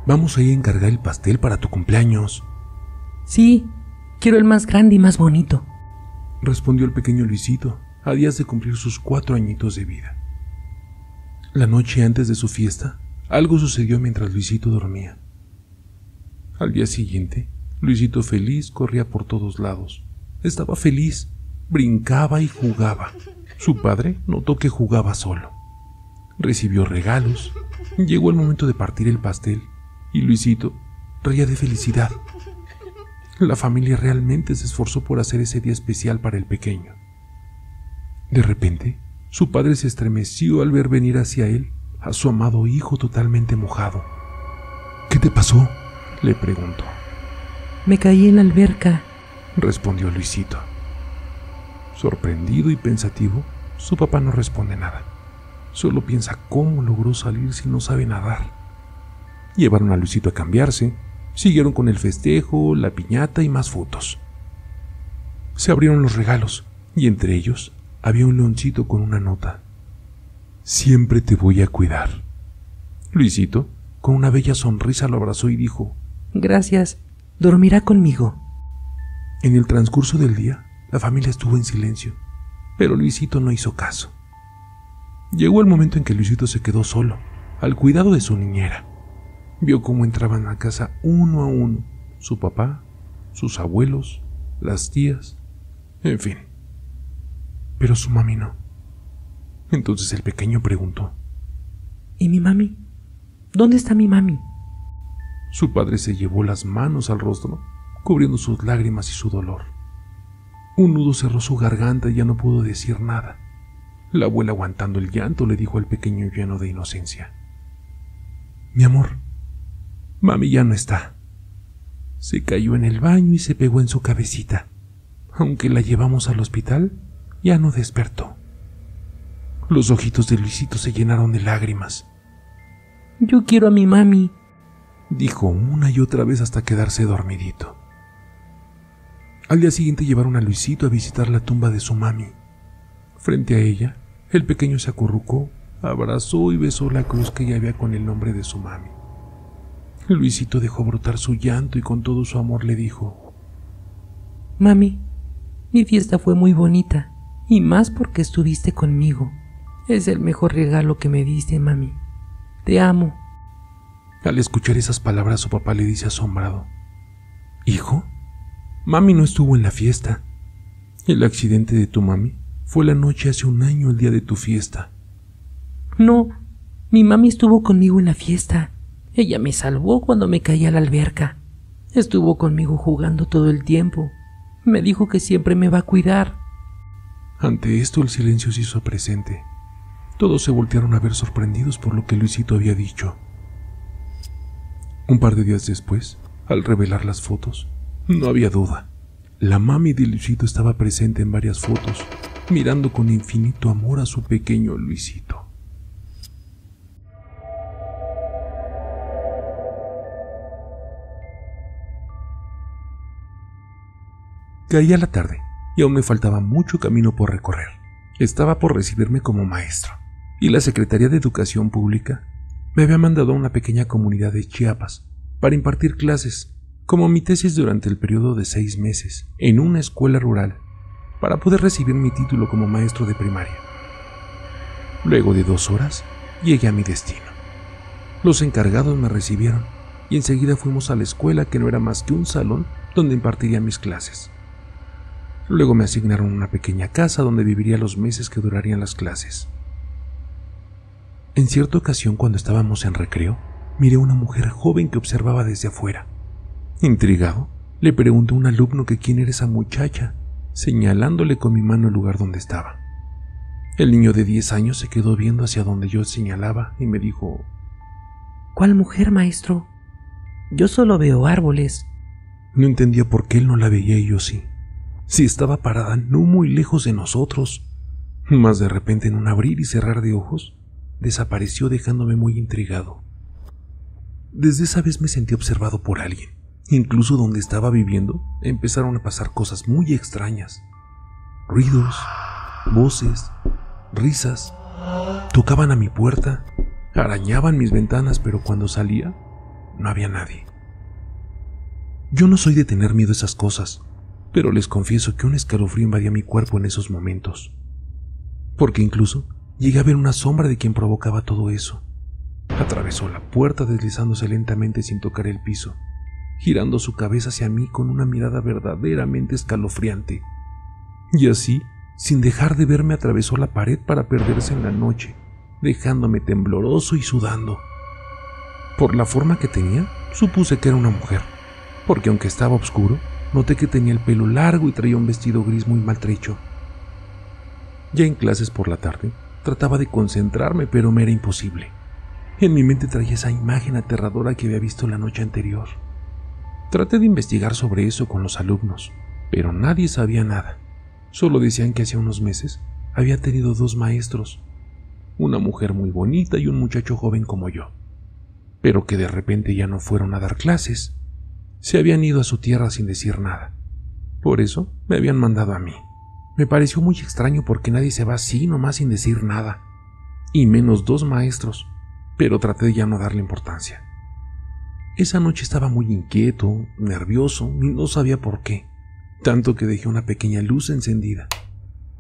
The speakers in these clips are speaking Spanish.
Vamos a ir a encargar el pastel para tu cumpleaños. Sí, quiero el más grande y más bonito, respondió el pequeño Luisito, a días de cumplir sus 4 añitos de vida. La noche antes de su fiesta, algo sucedió mientras Luisito dormía. Al día siguiente, Luisito feliz corría por todos lados. Estaba feliz, brincaba y jugaba. Su padre notó que jugaba solo. Recibió regalos. Llegó el momento de partir el pastel y Luisito reía de felicidad. La familia realmente se esforzó por hacer ese día especial para el pequeño. De repente, su padre se estremeció al ver venir hacia él a su amado hijo totalmente mojado. ¿Qué te pasó?, le preguntó. Me caí en la alberca, respondió Luisito. Sorprendido y pensativo, su papá no responde nada. Solo piensa cómo logró salir si no sabe nadar. Llevaron a Luisito a cambiarse, siguieron con el festejo, la piñata y más fotos. Se abrieron los regalos y entre ellos había un leoncito con una nota. Siempre te voy a cuidar. Luisito, con una bella sonrisa, lo abrazó y dijo: gracias, dormirá conmigo. En el transcurso del día, la familia estuvo en silencio, pero Luisito no hizo caso. Llegó el momento en que Luisito se quedó solo, al cuidado de su niñera. Vio cómo entraban a casa uno a uno, su papá, sus abuelos, las tías, en fin. Pero su mami no. Entonces el pequeño preguntó: ¿y mi mami? ¿Dónde está mi mami? Su padre se llevó las manos al rostro, cubriendo sus lágrimas y su dolor. Un nudo cerró su garganta y ya no pudo decir nada. La abuela, aguantando el llanto, le dijo al pequeño lleno de inocencia: mi amor, mami ya no está. Se cayó en el baño y se pegó en su cabecita. Aunque la llevamos al hospital, ya no despertó. Los ojitos de Luisito se llenaron de lágrimas. Yo quiero a mi mami, dijo una y otra vez hasta quedarse dormidito. Al día siguiente llevaron a Luisito a visitar la tumba de su mami. Frente a ella, el pequeño se acurrucó, abrazó y besó la cruz que ya había con el nombre de su mami. Luisito dejó brotar su llanto y con todo su amor le dijo: mami, mi fiesta fue muy bonita, y más porque estuviste conmigo. Es el mejor regalo que me diste, mami. Te amo. Al escuchar esas palabras, su papá le dice asombrado: ¿hijo? Mami no estuvo en la fiesta. El accidente de tu mami fue la noche hace un año, el día de tu fiesta. No, mi mami estuvo conmigo en la fiesta. Ella me salvó cuando me caí a la alberca. Estuvo conmigo jugando todo el tiempo. Me dijo que siempre me va a cuidar. Ante esto el silencio se hizo presente. Todos se voltearon a ver sorprendidos por lo que Luisito había dicho. Un par de días después, al revelar las fotos, no había duda. La mami de Luisito estaba presente en varias fotos, mirando con infinito amor a su pequeño Luisito. Caía la tarde y aún me faltaba mucho camino por recorrer. Estaba por recibirme como maestro y la Secretaría de Educación Pública me había mandado a una pequeña comunidad de Chiapas para impartir clases, como mi tesis durante el periodo de 6 meses, en una escuela rural, para poder recibir mi título como maestro de primaria. Luego de 2 horas, llegué a mi destino. Los encargados me recibieron y enseguida fuimos a la escuela, que no era más que un salón donde impartiría mis clases. Luego me asignaron una pequeña casa donde viviría los meses que durarían las clases. En cierta ocasión, cuando estábamos en recreo, miré a una mujer joven que observaba desde afuera. Intrigado, le pregunté a un alumno que quién era esa muchacha, señalándole con mi mano el lugar donde estaba. El niño de 10 años se quedó viendo hacia donde yo señalaba y me dijo: ¿cuál mujer, maestro? Yo solo veo árboles. No entendía por qué él no la veía y yo sí. Si estaba parada no muy lejos de nosotros. Mas de repente, en un abrir y cerrar de ojos, desapareció, dejándome muy intrigado. Desde esa vez me sentí observado por alguien. Incluso donde estaba viviendo empezaron a pasar cosas muy extrañas. Ruidos, voces, risas. Tocaban a mi puerta, arañaban mis ventanas, pero cuando salía, no había nadie. Yo no soy de tener miedo a esas cosas, pero les confieso que un escalofrío invadía mi cuerpo en esos momentos, porque incluso llegué a ver una sombra de quien provocaba todo eso. Atravesó la puerta deslizándose lentamente sin tocar el piso, girando su cabeza hacia mí con una mirada verdaderamente escalofriante. Y así, sin dejar de verme, atravesó la pared para perderse en la noche, dejándome tembloroso y sudando. Por la forma que tenía, supuse que era una mujer, porque aunque estaba oscuro, noté que tenía el pelo largo y traía un vestido gris muy maltrecho. Ya en clases por la tarde, trataba de concentrarme, pero me era imposible. En mi mente traía esa imagen aterradora que había visto la noche anterior. Traté de investigar sobre eso con los alumnos, pero nadie sabía nada. Solo decían que hacía unos meses había tenido 2 maestros, una mujer muy bonita y un muchacho joven como yo, pero que de repente ya no fueron a dar clases. Se habían ido a su tierra sin decir nada. Por eso me habían mandado a mí. Me pareció muy extraño porque nadie se va así nomás sin decir nada, y menos 2 maestros, pero traté de ya no darle importancia. Esa noche estaba muy inquieto, nervioso y no sabía por qué, tanto que dejé una pequeña luz encendida.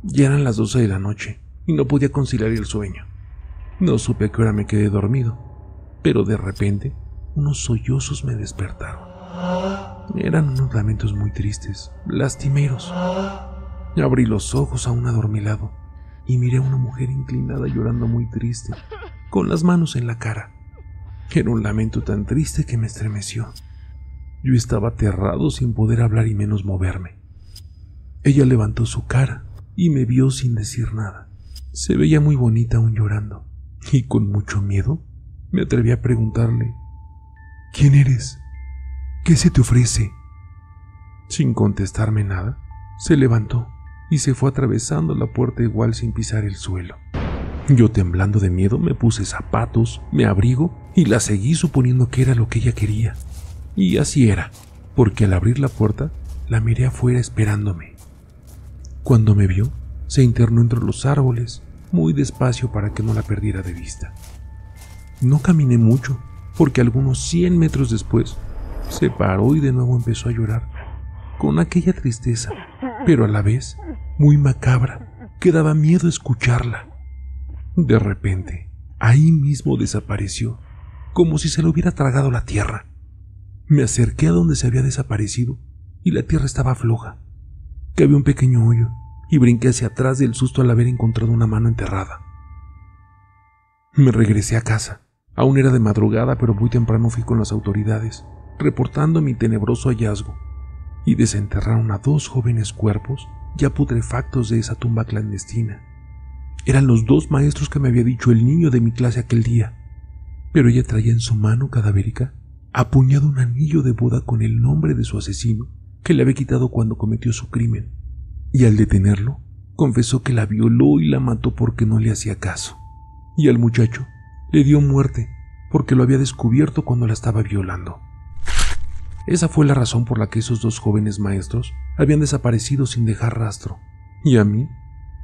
Ya eran las 12 de la noche y no podía conciliar el sueño. No supe a qué hora me quedé dormido, pero de repente unos sollozos me despertaron. Eran unos lamentos muy tristes, lastimeros. Abrí los ojos aún adormilado y miré a una mujer inclinada llorando muy triste, con las manos en la cara. Era un lamento tan triste que me estremeció. Yo estaba aterrado sin poder hablar y menos moverme. Ella levantó su cara y me vio sin decir nada. Se veía muy bonita aún llorando, y con mucho miedo me atreví a preguntarle: ¿quién eres? ¿Qué se te ofrece? Sin contestarme nada, se levantó y se fue atravesando la puerta igual sin pisar el suelo. Yo, temblando de miedo, me puse zapatos, me abrigo y la seguí suponiendo que era lo que ella quería. Y así era, porque al abrir la puerta, la miré afuera esperándome. Cuando me vio, se internó entre los árboles, muy despacio para que no la perdiera de vista. No caminé mucho, porque algunos 100 metros después, se paró y de nuevo empezó a llorar, con aquella tristeza, pero a la vez muy macabra, que daba miedo escucharla. De repente, ahí mismo desapareció, como si se lo hubiera tragado la tierra. Me acerqué a donde se había desaparecido y la tierra estaba floja, que había un pequeño hoyo, y brinqué hacia atrás del susto al haber encontrado una mano enterrada. Me regresé a casa. Aún era de madrugada, pero muy temprano fui con las autoridades, reportando mi tenebroso hallazgo, y desenterraron a 2 jóvenes cuerpos ya putrefactos de esa tumba clandestina. Eran los 2 maestros que me había dicho el niño de mi clase aquel día, pero ella traía en su mano cadavérica apuñado un anillo de boda con el nombre de su asesino que le había quitado cuando cometió su crimen, y al detenerlo, confesó que la violó y la mató porque no le hacía caso, y al muchacho le dio muerte porque lo había descubierto cuando la estaba violando. Esa fue la razón por la que esos 2 jóvenes maestros habían desaparecido sin dejar rastro, y a mí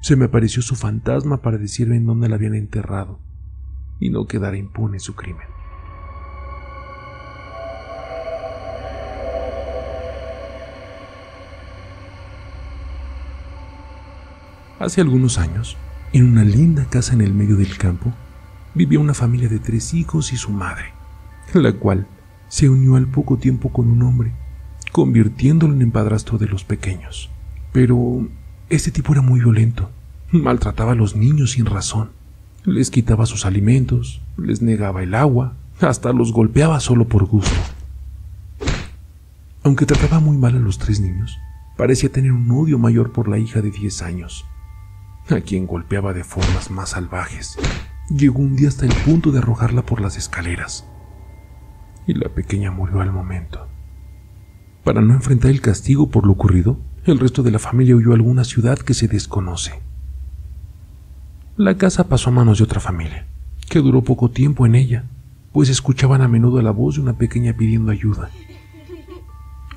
se me apareció su fantasma para decirme en dónde la habían enterrado y no quedara impune su crimen. Hace algunos años, en una linda casa en el medio del campo, vivía una familia de 3 hijos y su madre, la cual se unió al poco tiempo con un hombre, convirtiéndolo en padrastro de los pequeños. Pero este tipo era muy violento, maltrataba a los niños sin razón, les quitaba sus alimentos, les negaba el agua, hasta los golpeaba solo por gusto. Aunque trataba muy mal a los 3 niños, parecía tener un odio mayor por la hija de 10 años, a quien golpeaba de formas más salvajes. Llegó un día hasta el punto de arrojarla por las escaleras, y la pequeña murió al momento. Para no enfrentar el castigo por lo ocurrido, el resto de la familia huyó a alguna ciudad que se desconoce. La casa pasó a manos de otra familia, que duró poco tiempo en ella, pues escuchaban a menudo la voz de una pequeña pidiendo ayuda.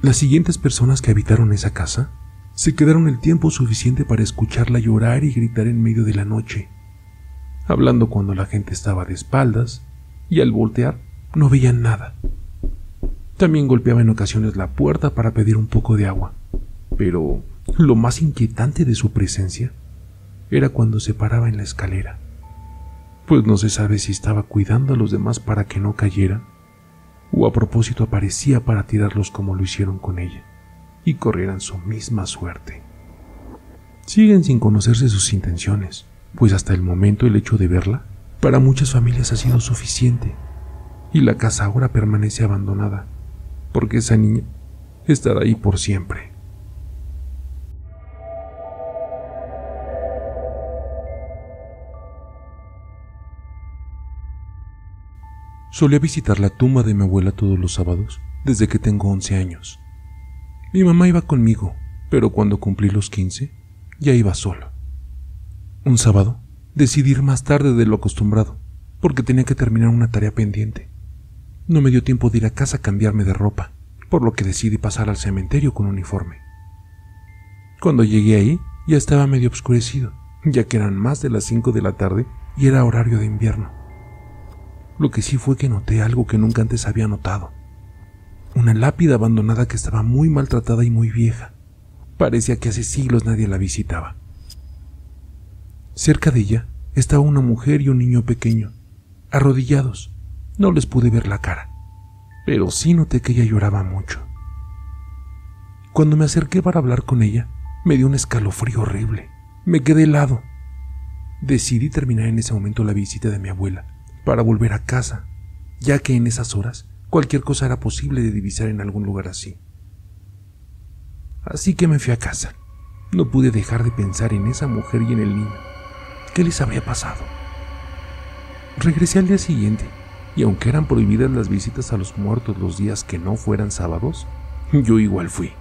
Las siguientes personas que habitaron esa casa se quedaron el tiempo suficiente para escucharla llorar y gritar en medio de la noche, hablando cuando la gente estaba de espaldas, y al voltear no veían nada, También golpeaba en ocasiones la puerta para pedir un poco de agua, pero lo más inquietante de su presencia era cuando se paraba en la escalera, pues no se sabe si estaba cuidando a los demás para que no cayeran, o a propósito aparecía para tirarlos como lo hicieron con ella, y corrieran su misma suerte. Siguen sin conocerse sus intenciones, pues hasta el momento el hecho de verla para muchas familias ha sido suficiente, y la casa ahora permanece abandonada, porque esa niña estará ahí por siempre. Solía visitar la tumba de mi abuela todos los sábados desde que tengo 11 años. Mi mamá iba conmigo, pero cuando cumplí los 15, ya iba solo. Un sábado decidí ir más tarde de lo acostumbrado, porque tenía que terminar una tarea pendiente. No me dio tiempo de ir a casa a cambiarme de ropa, por lo que decidí pasar al cementerio con uniforme. Cuando llegué ahí, ya estaba medio oscurecido, ya que eran más de las 5 de la tarde y era horario de invierno. Lo que sí fue que noté algo que nunca antes había notado. Una lápida abandonada que estaba muy maltratada y muy vieja. Parecía que hace siglos nadie la visitaba. Cerca de ella estaba una mujer y un niño pequeño, arrodillados. No les pude ver la cara, pero sí noté que ella lloraba mucho. Cuando me acerqué para hablar con ella, me dio un escalofrío horrible. Me quedé helado. Decidí terminar en ese momento la visita de mi abuela para volver a casa, ya que en esas horas cualquier cosa era posible de divisar en algún lugar así. Así que me fui a casa. No pude dejar de pensar en esa mujer y en el niño. ¿Qué les habría pasado? Regresé al día siguiente, y aunque eran prohibidas las visitas a los muertos los días que no fueran sábados, yo igual fui.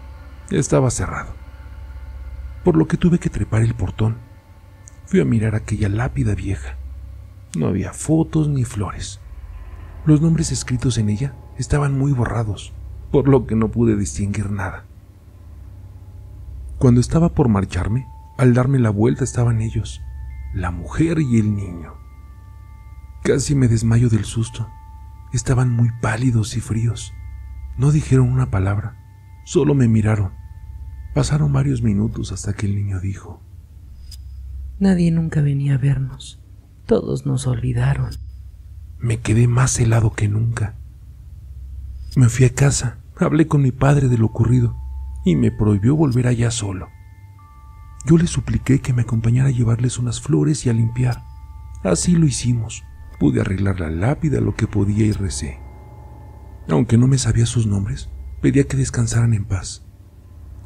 Estaba cerrado, por lo que tuve que trepar el portón. Fui a mirar aquella lápida vieja. No había fotos ni flores. Los nombres escritos en ella estaban muy borrados, por lo que no pude distinguir nada. Cuando estaba por marcharme, al darme la vuelta estaban ellos, la mujer y el niño. Casi me desmayo del susto. Estaban muy pálidos y fríos. No dijeron una palabra, solo me miraron. Pasaron varios minutos hasta que el niño dijo: Nadie nunca venía a vernos. Todos nos olvidaron. Me quedé más helado que nunca. Me fui a casa, hablé con mi padre de lo ocurrido y me prohibió volver allá solo. Yo le supliqué que me acompañara a llevarles unas flores y a limpiar. Así lo hicimos. Pude arreglar la lápida lo que podía y recé. Aunque no me sabía sus nombres, pedía que descansaran en paz.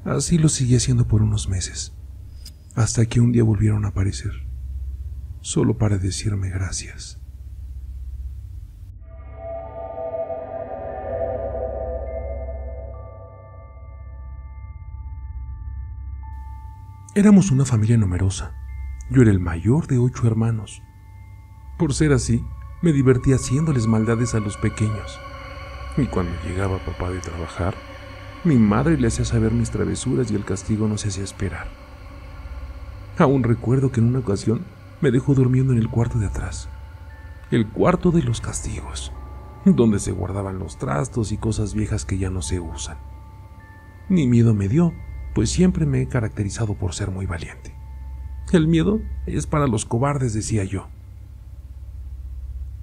Así lo seguí haciendo por unos meses, hasta que un día volvieron a aparecer, solo para decirme gracias. Éramos una familia numerosa. Yo era el mayor de 8 hermanos. Por ser así, me divertía haciéndoles maldades a los pequeños. Y cuando llegaba papá de trabajar, mi madre le hacía saber mis travesuras y el castigo no se hacía esperar. Aún recuerdo que en una ocasión me dejó durmiendo en el cuarto de atrás, el cuarto de los castigos, donde se guardaban los trastos y cosas viejas que ya no se usan. Ni miedo me dio, pues siempre me he caracterizado por ser muy valiente. El miedo es para los cobardes, decía yo.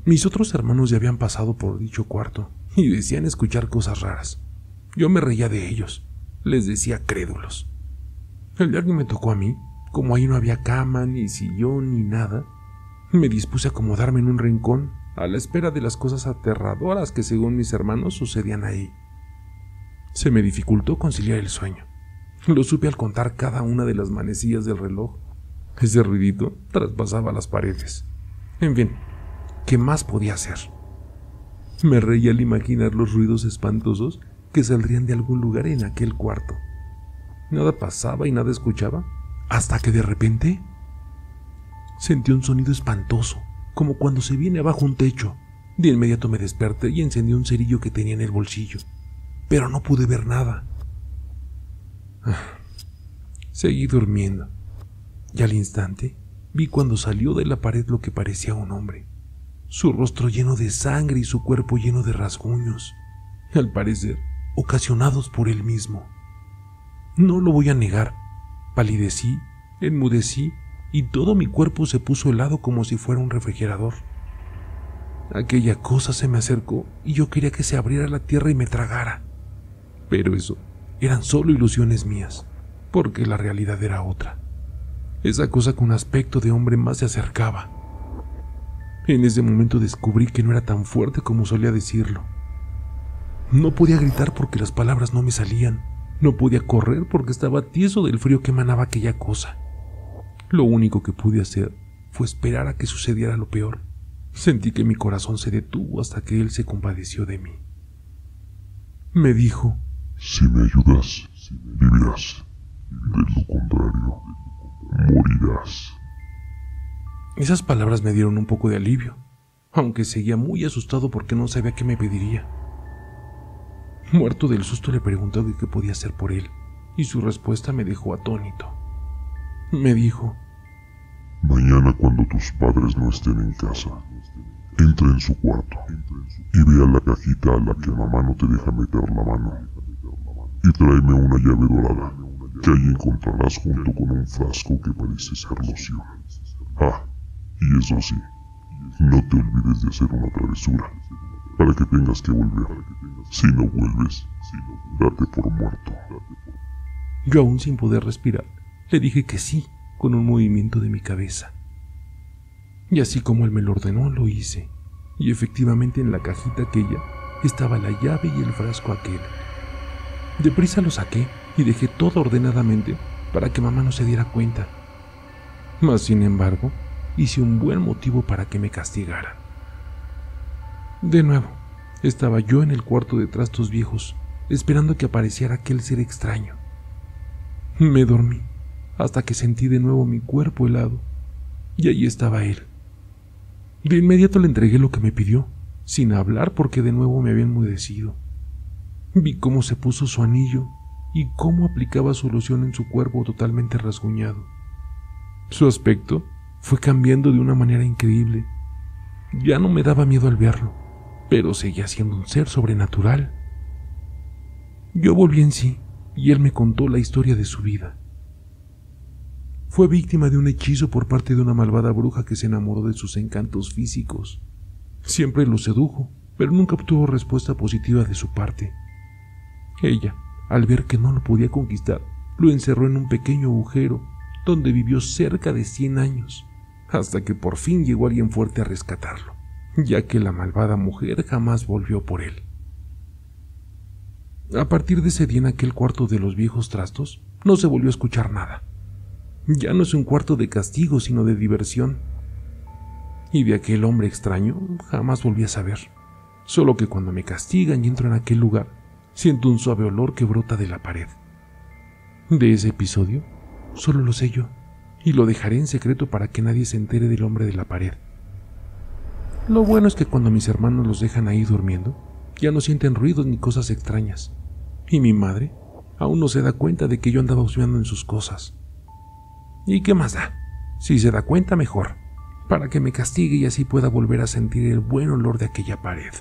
Mis otros hermanos ya habían pasado por dicho cuarto y decían escuchar cosas raras. Yo me reía de ellos, les decía crédulos. El día que me tocó a mí, como ahí no había cama, ni sillón, ni nada, me dispuse a acomodarme en un rincón a la espera de las cosas aterradoras que según mis hermanos sucedían ahí. Se me dificultó conciliar el sueño. Lo supe al contar cada una de las manecillas del reloj. Ese ruidito traspasaba las paredes. En fin, ¿qué más podía hacer? Me reía al imaginar los ruidos espantosos que saldrían de algún lugar en aquel cuarto. Nada pasaba y nada escuchaba, hasta que de repente sentí un sonido espantoso, como cuando se viene abajo un techo. De inmediato me desperté y encendí un cerillo que tenía en el bolsillo, pero no pude ver nada. Seguí durmiendo, y al instante vi cuando salió de la pared lo que parecía un hombre, su rostro lleno de sangre y su cuerpo lleno de rasguños. al parecer, ocasionados por él mismo. No lo voy a negar, palidecí, enmudecí y todo mi cuerpo se puso helado como si fuera un refrigerador. Aquella cosa se me acercó y yo quería que se abriera la tierra y me tragara. Pero eso eran solo ilusiones mías, porque la realidad era otra. Esa cosa con aspecto de hombre más se acercaba. En ese momento descubrí que no era tan fuerte como solía decirlo. No podía gritar porque las palabras no me salían. No podía correr porque estaba tieso del frío que emanaba aquella cosa. Lo único que pude hacer fue esperar a que sucediera lo peor. Sentí que mi corazón se detuvo hasta que él se compadeció de mí. Me dijo: si me ayudas, vivirás. De lo contrario, morirás. Esas palabras me dieron un poco de alivio, aunque seguía muy asustado porque no sabía qué me pediría. Muerto del susto le pregunté qué podía hacer por él, y su respuesta me dejó atónito. Me dijo: mañana, cuando tus padres no estén en casa, entra en su cuarto y ve a la cajita a la que mamá no te deja meter la mano, y tráeme una llave dorada que ahí encontrarás junto con un frasco que parece ser loción. Y eso sí, no te olvides de hacer una travesura para que tengas que volver. Si no vuelves, date por muerto. Yo, aún sin poder respirar, le dije que sí, con un movimiento de mi cabeza. Y así como él me lo ordenó, lo hice. Y efectivamente en la cajita aquella estaba la llave y el frasco aquel. Deprisa lo saqué y dejé todo ordenadamente para que mamá no se diera cuenta. Mas, sin embargo, hice un buen motivo para que me castigara. De nuevo, estaba yo en el cuarto de trastos viejos, esperando que apareciera aquel ser extraño. Me dormí hasta que sentí de nuevo mi cuerpo helado, y allí estaba él. De inmediato le entregué lo que me pidió, sin hablar porque de nuevo me había enmudecido. Vi cómo se puso su anillo y cómo aplicaba su loción en su cuerpo totalmente rasguñado. Su aspecto fue cambiando de una manera increíble. Ya no me daba miedo al verlo, pero seguía siendo un ser sobrenatural. Yo volví en sí y él me contó la historia de su vida. Fue víctima de un hechizo por parte de una malvada bruja que se enamoró de sus encantos físicos. Siempre lo sedujo, pero nunca obtuvo respuesta positiva de su parte. Ella, al ver que no lo podía conquistar, lo encerró en un pequeño agujero donde vivió cerca de 100 años, hasta que por fin llegó alguien fuerte a rescatarlo, ya que la malvada mujer jamás volvió por él. A partir de ese día, en aquel cuarto de los viejos trastos, no se volvió a escuchar nada. Ya no es un cuarto de castigo, sino de diversión. Y de aquel hombre extraño jamás volví a saber. Solo que cuando me castigan y entro en aquel lugar, siento un suave olor que brota de la pared. De ese episodio, solo lo sé yo, y lo dejaré en secreto para que nadie se entere del hombre de la pared. Lo bueno es que cuando mis hermanos los dejan ahí durmiendo, ya no sienten ruidos ni cosas extrañas, y mi madre aún no se da cuenta de que yo andaba husmeando en sus cosas. ¿Y qué más da? Si se da cuenta, mejor, para que me castigue y así pueda volver a sentir el buen olor de aquella pared.